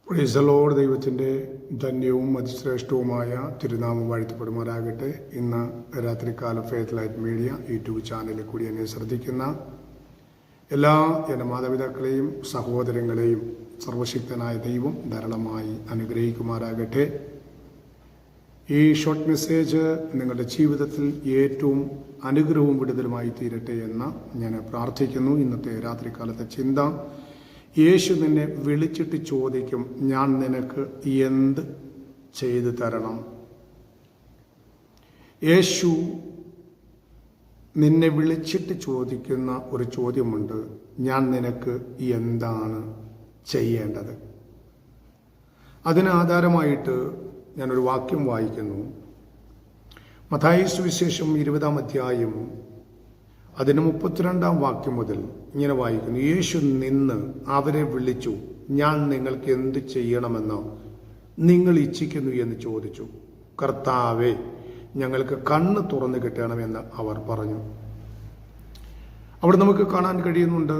Praise the Lord. ദൈവത്തിൻ്റെ ധന്യവും അതിശ്രേഷ്ഠവുമായ തിരുനാമം വാഴ്ത്തപ്പെടുമാറാകട്ടെ. ഇന്ന് രാത്രികാല ഫെയ്ത്ത് ലൈറ്റ് മീഡിയ യൂട്യൂബ് ചാനലിൽ കൂടി എന്നെ ശ്രദ്ധിക്കുന്ന എല്ലാ എൻ്റെ മാതാപിതാക്കളെയും സഹോദരങ്ങളെയും സർവശക്തനായ ദൈവം ധാരാളമായി അനുഗ്രഹിക്കുമാറാകട്ടെ. ഈ ഷോർട്ട് മെസ്സേജ് നിങ്ങളുടെ ജീവിതത്തിൽ ഏറ്റവും അനുഗ്രഹവും വിടുതലുമായി തീരട്ടെ എന്ന് ഞാൻ പ്രാർത്ഥിക്കുന്നു. ഇന്നത്തെ രാത്രികാലത്തെ ചിന്ത: യേശു നിന്നെ വിളിച്ചിട്ട് ചോദിക്കും, ഞാൻ നിനക്ക് എന്ത് ചെയ്തു തരണം? യേശു നിന്നെ വിളിച്ചിട്ട് ചോദിക്കുന്ന ഒരു ചോദ്യമുണ്ട്: ഞാൻ നിനക്ക് എന്താണ് ചെയ്യേണ്ടത്? അതിന് ആധാരമായിട്ട് ഞാനൊരു വാക്യം വായിക്കുന്നു. മത്തായി സുവിശേഷം 20-ാം അധ്യായം അതിന് 32-ാം വാക്യം മുതൽ ഇങ്ങനെ വായിക്കുന്നു. യേശു നിന്ന് അവരെ വിളിച്ചു, ഞാൻ നിങ്ങൾക്ക് എന്ത് ചെയ്യണമെന്ന് നിങ്ങൾ ഇച്ഛിക്കുന്നു എന്ന് ചോദിച്ചു. കർത്താവേ, ഞങ്ങൾക്ക് കണ്ണ് തുറന്നു കിട്ടണമെന്ന് അവർ പറഞ്ഞു. അവിടെ നമുക്ക് കാണാൻ കഴിയുന്നുണ്ട്,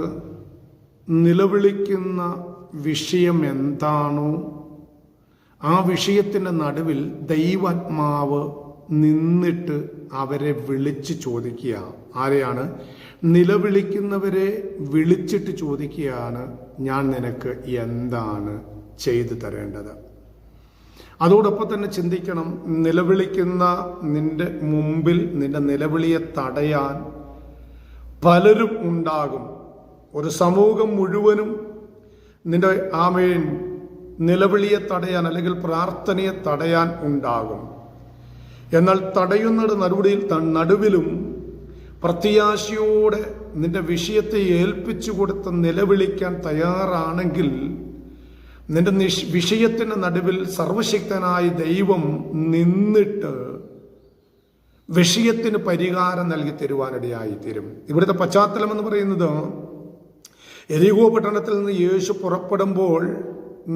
നിലവിളിക്കുന്ന വിഷയം എന്താണോ ആ വിഷയത്തിൻ്റെ നടുവിൽ ദൈവാത്മാവ് നിന്നിട്ട് അവരെ വിളിച്ച് ചോദിക്കുക. ആരെയാണ്? നിലവിളിക്കുന്നവരെ വിളിച്ചിട്ട് ചോദിക്കുകയാണ്, ഞാൻ നിനക്ക് എന്താണ് ചെയ്തു തരേണ്ടത്? അതോടൊപ്പം തന്നെ ചിന്തിക്കണം, നിലവിളിക്കുന്ന നിന്റെ മുമ്പിൽ നിന്റെ നിലവിളിയെ തടയാൻ പലരും ഉണ്ടാകും. ഒരു സമൂഹം മുഴുവനും നിന്റെ ആമേൻ നിലവിളിയെ തടയാൻ അല്ലെങ്കിൽ പ്രാർത്ഥനയെ തടയാൻ ഉണ്ടാകും. എന്നാൽ തടയുന്നയുടെ നടുവിലും പ്രത്യാശയോടെ നിന്റെ വിഷയത്തെ ഏൽപ്പിച്ചു കൊടുത്ത് നിലവിളിക്കാൻ തയ്യാറാണെങ്കിൽ നിന്റെ വിഷയത്തിൻ്റെ നടുവിൽ സർവശക്തനായ ദൈവം നിന്നിട്ട് വിഷയത്തിന് പരിഹാരം നൽകി തരുവാനിടയായിത്തീരും. ഇവിടുത്തെ പശ്ചാത്തലം എന്ന് പറയുന്നത്, എരിഹോ പട്ടണത്തിൽ നിന്ന് യേശു പുറപ്പെടുമ്പോൾ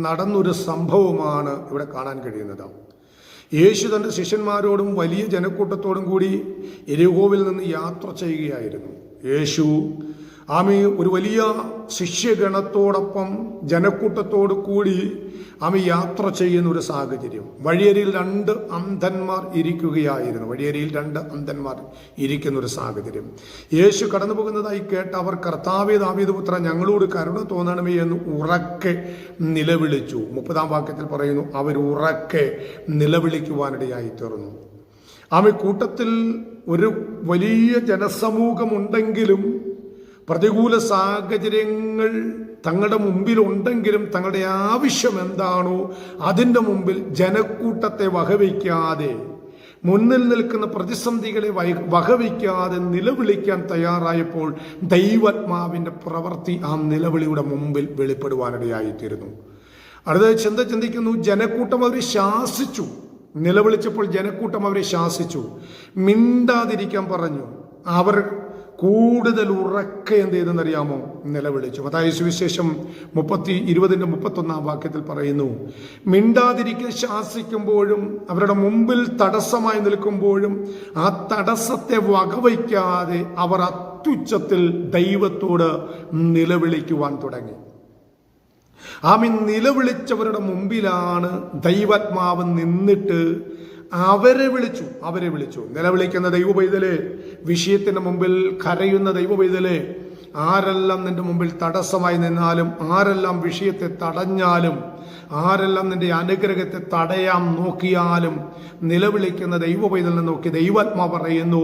നടന്നൊരു സംഭവമാണ് ഇവിടെ കാണാൻ കഴിയുന്നത്. യേശു തൻ്റെ ശിഷ്യന്മാരോടും വലിയ ജനക്കൂട്ടത്തോടും കൂടി എരിഹോവിൽ നിന്ന് യാത്ര ചെയ്യുകയായിരുന്നു. യേശു ഒരു വലിയ ശിഷ്യഗണത്തോടൊപ്പം ജനക്കൂട്ടത്തോടു കൂടി യാത്ര ചെയ്യുന്ന ഒരു സാഹചര്യം. വഴിയരിയിൽ 2 അന്ധന്മാർ ഇരിക്കുകയായിരുന്നു. വഴിയരിയിൽ 2 അന്ധന്മാർ ഇരിക്കുന്ന ഒരു സാഹചര്യം. യേശു കടന്നു പോകുന്നതായി കേട്ട് അവർ, കർത്താവേ ദാവീദ് പുത്ര, ഞങ്ങളോട് കരുണ തോന്നണമേ എന്ന് ഉറക്കെ നിലവിളിച്ചു. 30-ാം വാക്യത്തിൽ പറയുന്നു, അവർ ഉറക്കെ നിലവിളിക്കുവാനിടയായി തീർന്നു. കൂട്ടത്തിൽ ഒരു വലിയ ജനസമൂഹമുണ്ടെങ്കിലും പ്രതികൂല സാഹചര്യങ്ങൾ തങ്ങളുടെ മുമ്പിലുണ്ടെങ്കിലും തങ്ങളുടെ ആവശ്യം എന്താണോ അതിൻ്റെ മുമ്പിൽ ജനക്കൂട്ടത്തെ വകവയ്ക്കാതെ, മുന്നിൽ നിൽക്കുന്ന പ്രതിസന്ധികളെ വകവയ്ക്കാതെ നിലവിളിക്കാൻ തയ്യാറായപ്പോൾ ദൈവാത്മാവിൻ്റെ പ്രവൃത്തി ആ നിലവിളിയുടെ മുമ്പിൽ വെളിപ്പെടുവാനിടയായിത്തീരുന്നു. അടുത്ത ചിന്തിക്കുന്നു, ജനക്കൂട്ടം അവരെ ശാസിച്ചു. നിലവിളിച്ചപ്പോൾ ജനക്കൂട്ടം അവരെ ശാസിച്ചു, മിണ്ടാതിരിക്കാൻ പറഞ്ഞു. അവർ കൂടുതൽ ഉറക്കെ എന്ത് ചെയ്തെന്നറിയാമോ? നിലവിളിച്ചു. മത്തായി സുവിശേഷം 20-ന്റെ-31-ാം വാക്യത്തിൽ പറയുന്നു, മിണ്ടാതിരിക്കാൻ ശാസിക്കുമ്പോഴും അവരുടെ മുമ്പിൽ തടസ്സമായി നിൽക്കുമ്പോഴും ആ തടസ്സത്തെ വകവയ്ക്കാതെ അവർ അത്യുച്ചത്തിൽ ദൈവത്തോട് നിലവിളിക്കുവാൻ തുടങ്ങി. നിലവിളിച്ചവരുടെ മുമ്പിലാണ് ദൈവാത്മാവ് നിന്നിട്ട് അവരെ വിളിച്ചു. നിലവിളിക്കുന്ന ദൈവപൈതലേ, വിഷയത്തിന്റെ മുമ്പിൽ കരയുന്ന ദൈവപൈതലേ, ആരെല്ലാം നിന്റെ മുമ്പിൽ തടസ്സമായി നിന്നാലും, ആരെല്ലാം വിഷയത്തെ തടഞ്ഞാലും, ആരെല്ലാം നിന്റെ അനുഗ്രഹത്തെ തടയാൻ നോക്കിയാലും, നിലവിളിക്കുന്ന ദൈവപൈതലിനെ നോക്കി ദൈവാത്മാവ് പറയുന്നു,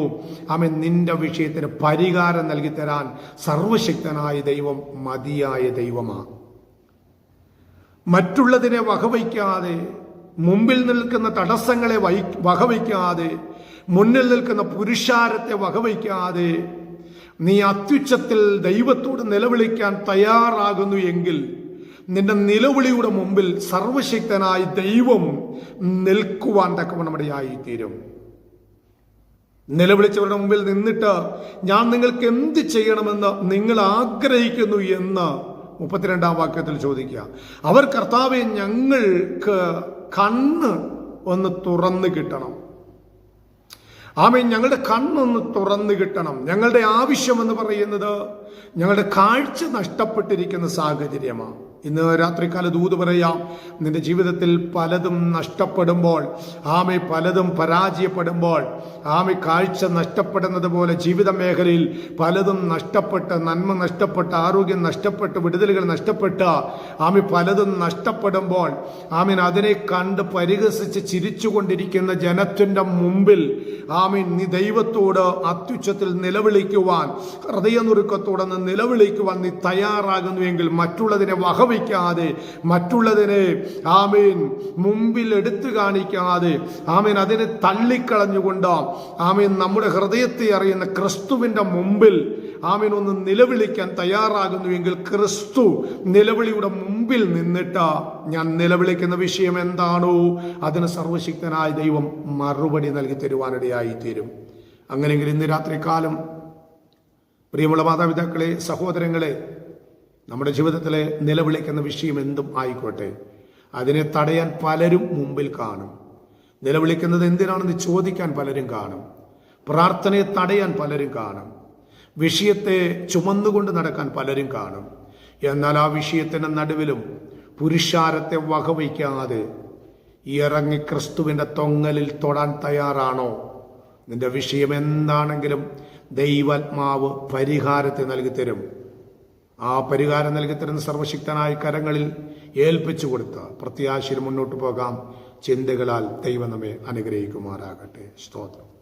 നിന്റെ വിഷയത്തിന് പരിഹാരം നൽകി തരാൻ സർവശക്തനായ ദൈവം മതിയായ ദൈവമാണ്. മറ്റുള്ളതിനെ വകവയ്ക്കാതെ, മുമ്പിൽ നിൽക്കുന്ന തടസ്സങ്ങളെ വകവയ്ക്കാതെ, മുന്നിൽ നിൽക്കുന്ന പുരുഷാരത്തെ വകവയ്ക്കാതെ നീ അത്യുച്ചത്തിൽ ദൈവത്തോട് നിലവിളിക്കാൻ തയ്യാറാകുന്നു എങ്കിൽ നിന്റെ നിലവിളിയുടെ മുമ്പിൽ സർവശക്തനായ ദൈവം നിൽക്കുവാൻ തക്കവണ്ണമിടയായിത്തീരും. നിലവിളിച്ചവരുടെ മുമ്പിൽ നിന്നിട്ട്, ഞാൻ നിങ്ങൾക്ക് എന്ത് ചെയ്യണമെന്ന് നിങ്ങൾ ആഗ്രഹിക്കുന്നു എന്ന് 32-ാം വാക്യത്തിൽ ചോദിക്കുക. അവർ, കർത്താവേ, ഞങ്ങൾക്ക് കണ്ണ് ഒന്ന് തുറന്നു കിട്ടണം. ഞങ്ങളുടെ കണ്ണൊന്ന് തുറന്നു കിട്ടണം. ഞങ്ങളുടെ ആവശ്യം എന്ന് പറയുന്നത് ഞങ്ങളുടെ കാഴ്ച നഷ്ടപ്പെട്ടിരിക്കുന്ന സാഹചര്യമാണ്. ഇന്ന് രാത്രികാല ദൂത് പറയാം, നിന്റെ ജീവിതത്തിൽ പലതും നഷ്ടപ്പെടുമ്പോൾ, പലതും പരാജയപ്പെടുമ്പോൾ, കാഴ്ച നഷ്ടപ്പെടുന്നത് പോലെ ജീവിത മേഖലയിൽ പലതും നഷ്ടപ്പെട്ട്, നന്മ നഷ്ടപ്പെട്ട്, ആരോഗ്യം നഷ്ടപ്പെട്ട്, വിടുതലുകൾ നഷ്ടപ്പെട്ട് പലതും നഷ്ടപ്പെടുമ്പോൾ അതിനെ കണ്ട് പരിഹസിച്ച് ചിരിച്ചുകൊണ്ടിരിക്കുന്ന ജനത്തിന്റെ മുമ്പിൽ നീ ദൈവത്തോട് അത്യുച്ചത്തിൽ നിലവിളിക്കുവാൻ, ഹൃദയനുറുക്കത്തോടെ നിലവിളിക്കുവാൻ നീ തയ്യാറാകുന്നുവെങ്കിൽ മറ്റുള്ളതിനെ വകവയ്ക്കാതെ, മറ്റുള്ളതിനെ മുമ്പിൽ എടുത്തു കാണിക്കാതെ അതിനെ തള്ളിക്കളഞ്ഞുകൊണ്ട് നമ്മുടെ ഹൃദയത്തെ അറിയുന്ന ക്രിസ്തുവിന്റെ മുമ്പിൽ ഒന്ന് നിലവിളിക്കാൻ തയ്യാറാകുന്നുവെങ്കിൽ, ക്രിസ്തു നിലവിളിയുടെ മുമ്പിൽ നിന്നിട്ട് ഞാൻ നിലവിളിക്കുന്ന വിഷയം എന്താണോ അതിന് സർവശക്തനായ ദൈവം മറുപടി നൽകി തരുവാനിടയായി തീരും. അങ്ങനെയെങ്കിൽ ഇന്ന് രാത്രികാലം പ്രിയമുള്ള മാതാപിതാക്കളെ, സഹോദരങ്ങളെ, നമ്മുടെ ജീവിതത്തിലെ നിലവിളിക്കുന്ന വിഷയം എന്തും ആയിക്കോട്ടെ, അതിനെ തടയാൻ പലരും മുമ്പിൽ കാണും. നിലവിളിക്കുന്നത് എന്തിനാണെന്ന് ചോദിക്കാൻ പലരും കാണും. പ്രാർത്ഥനയെ തടയാൻ പലരും കാണും. വിഷയത്തെ ചുമന്നുകൊണ്ട് നടക്കാൻ പലരും കാണും. എന്നാൽ ആ വിഷയത്തിന്റെ നടുവിലും പുരുഷാരത്തെ വകവയ്ക്കാതെ ഇറങ്ങി ക്രിസ്തുവിന്റെ തൊങ്ങലിൽ തൊടാൻ തയ്യാറാണോ? നിന്റെ വിഷയം എന്താണെങ്കിലും ദൈവാത്മാവ് പരിഹാരത്തെ നൽകിത്തരും. ആ പരിഹാരം നൽകിത്തരുന്ന സർവശക്തനായ കരങ്ങളിൽ ഏൽപ്പിച്ചു കൊടുത്ത പ്രത്യാശയിൽ മുന്നോട്ട് പോകാം. ചിന്തകളാൽ ദൈവം നമ്മെ അനുഗ്രഹിക്കുമാറാകട്ടെ. സ്തോത്രം.